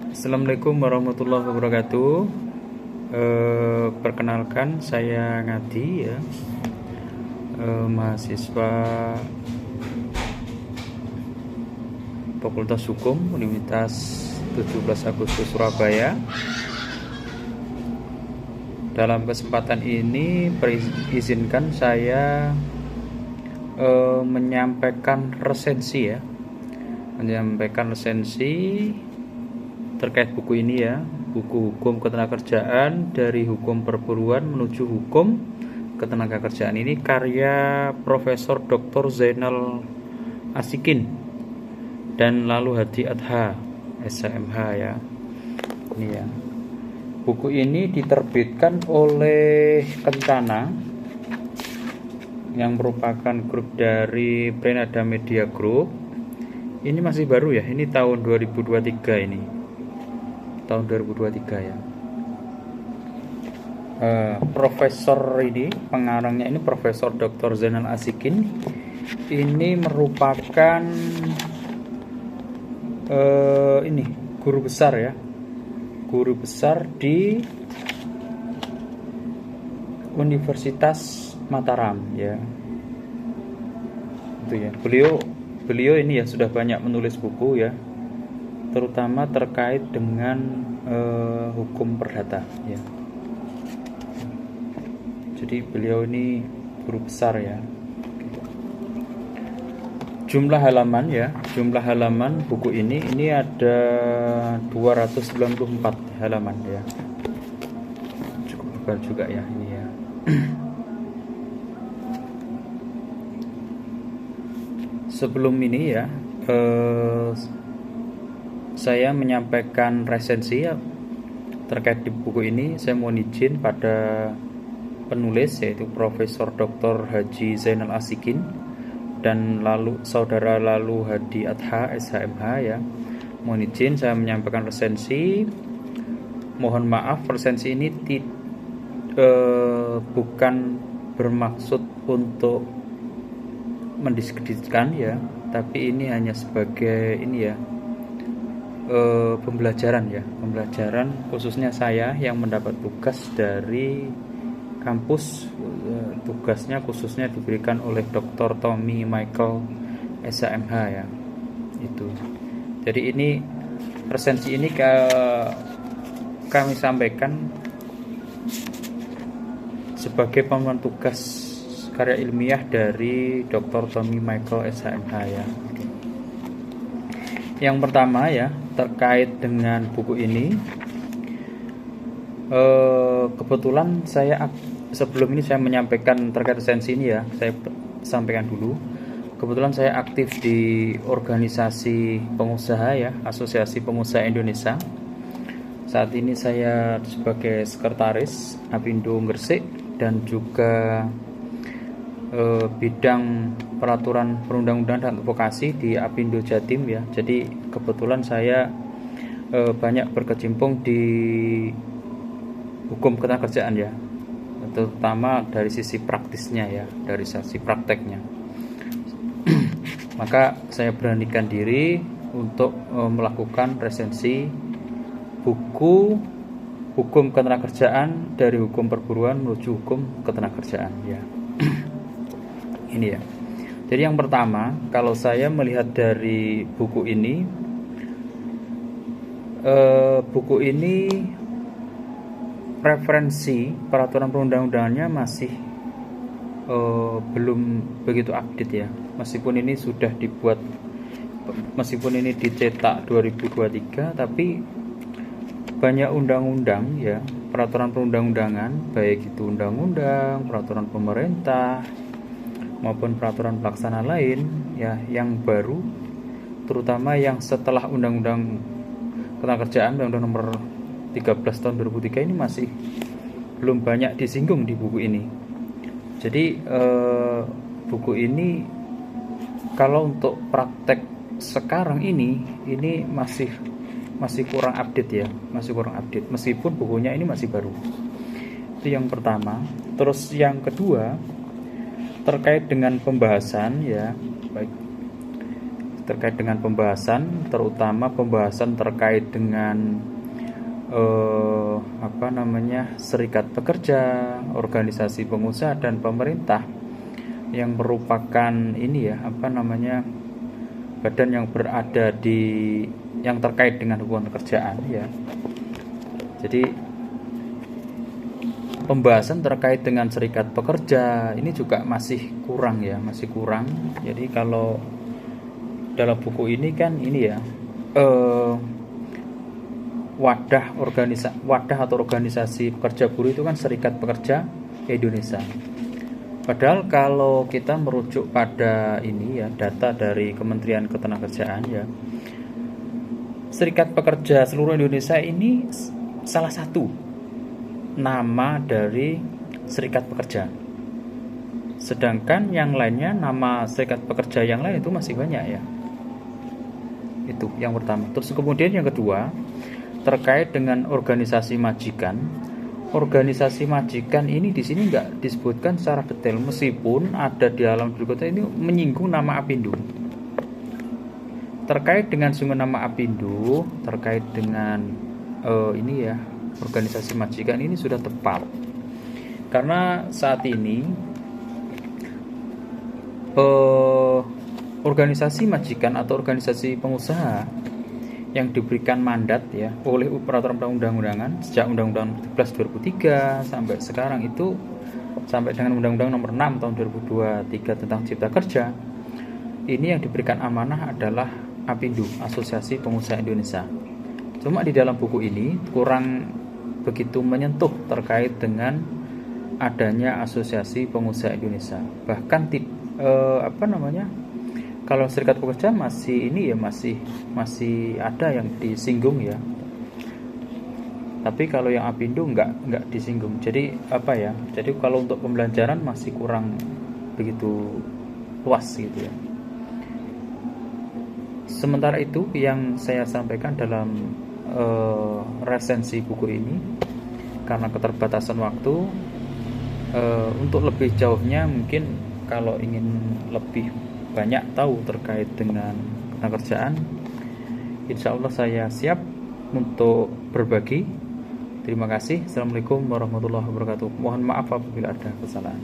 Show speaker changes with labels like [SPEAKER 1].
[SPEAKER 1] Assalamualaikum warahmatullahi wabarakatuh. Perkenalkan, saya Ngadi ya, mahasiswa Fakultas Hukum Universitas 17 Agustus Surabaya. Dalam kesempatan ini izinkan saya menyampaikan resensi terkait buku ini ya, buku Hukum Ketenagakerjaan dari Hukum Perburuan menuju Hukum Ketenagakerjaan. Ini karya Profesor Dr. Zainal Asikin dan Lalu Hadi Adha SMH ya. Ini ya. Buku ini diterbitkan oleh Kencana yang merupakan grup dari Prenada Media Group. Ini masih baru ya, ini tahun 2023 ini. Tahun 2023 ya. Profesor ini, pengarangnya ini Profesor Dr. Zainal Asikin. Ini merupakan ini guru besar ya. Guru besar di Universitas Mataram ya. Itu ya. Beliau ini ya sudah banyak menulis buku ya, terutama terkait dengan hukum perdata ya. Jadi beliau ini guru besar ya. Jumlah halaman buku ini ada 294 halaman ya. Cukup tebal juga ya ini ya. Sebelum ini ya, saya menyampaikan resensi ya, terkait di buku ini. Saya mohon izin pada penulis, yaitu Profesor Dr. Haji Zainal Asikin dan Saudara Lalu Hadi Adha SHMH ya. Mohon izin saya menyampaikan resensi. Mohon maaf, resensi ini bukan bermaksud untuk mendiskreditkan ya, tapi ini hanya sebagai ini ya, pembelajaran khususnya saya yang mendapat tugas dari kampus. Tugasnya khususnya diberikan oleh Dr. Tommy Michael SHMH ya. Itu. Jadi ini resensi ini kami sampaikan sebagai pembuatan tugas karya ilmiah dari Dr. Tommy Michael SHMH ya. Yang pertama ya, terkait dengan buku ini, kebetulan sebelum ini saya menyampaikan terkait resensi ini ya, saya sampaikan dulu. Kebetulan saya aktif di organisasi pengusaha ya, Asosiasi Pengusaha Indonesia. Saat ini saya sebagai sekretaris Apindo Gresik dan juga bidang peraturan perundang-undangan dan advokasi di Apindo Jatim ya. Jadi kebetulan saya banyak berkecimpung di hukum ketenagakerjaan ya, terutama dari sisi praktisnya ya, dari sisi prakteknya. Maka saya beranikan diri untuk melakukan resensi buku Hukum Ketenagakerjaan dari Hukum Perburuan menuju Hukum Ketenagakerjaan ya. Ini ya. Jadi yang pertama, kalau saya melihat dari buku ini, referensi peraturan perundang-undangannya masih belum begitu update ya. Meskipun ini dicetak 2023, tapi banyak undang-undang ya, peraturan perundang-undangan, baik itu undang-undang, peraturan pemerintah maupun peraturan pelaksana lain ya, yang baru, terutama yang setelah Undang-Undang Ketenagakerjaan, Undang-Undang Nomor 13 tahun 2003 ini masih belum banyak disinggung di buku ini. Jadi buku ini kalau untuk praktek sekarang ini masih kurang update ya, meskipun bukunya ini masih baru. Itu yang pertama. Terus yang kedua, terkait dengan pembahasan ya, baik terkait dengan pembahasan, terutama pembahasan terkait dengan serikat pekerja, organisasi pengusaha dan pemerintah yang merupakan badan yang berada di yang terkait dengan hubungan kerjaan ya. Jadi pembahasan terkait dengan serikat pekerja ini juga masih kurang. Jadi kalau dalam buku ini kan wadah atau organisasi pekerja buruh itu kan Serikat Pekerja Indonesia. Padahal kalau kita merujuk pada data dari Kementerian Ketenagakerjaan ya, Serikat Pekerja seluruh Indonesia ini salah satu nama dari serikat pekerja. Sedangkan yang lainnya, nama serikat pekerja yang lain itu masih banyak ya. Itu yang pertama. Terus kemudian yang kedua, terkait dengan organisasi majikan. Organisasi majikan ini di sini nggak disebutkan secara detail, meskipun ada di halaman berikutnya ini menyinggung nama Apindo. Terkait dengan singgung nama Apindo, terkait dengan organisasi majikan ini sudah tepat, karena saat ini organisasi majikan atau organisasi pengusaha yang diberikan mandat ya oleh peraturan perundang-undangan sejak Undang-Undang 17 2003 sampai sekarang itu, sampai dengan Undang-Undang Nomor 6 Tahun 2023 tentang Cipta Kerja, ini yang diberikan amanah adalah Apindo, Asosiasi Pengusaha Indonesia. Cuma di dalam buku ini kurang begitu menyentuh terkait dengan adanya Asosiasi Pengusaha Indonesia. Bahkan kalau serikat pekerja masih ada yang disinggung ya. Tapi kalau yang Apindo enggak disinggung. Jadi Jadi kalau untuk pembelajaran masih kurang begitu luas gitu ya. Sementara itu yang saya sampaikan dalam resensi buku ini, karena keterbatasan waktu, untuk lebih jauhnya mungkin kalau ingin lebih banyak tahu terkait dengan ketenagakerjaan, insya Allah saya siap untuk berbagi. Terima kasih. Assalamualaikum warahmatullahi wabarakatuh. Mohon maaf apabila ada kesalahan.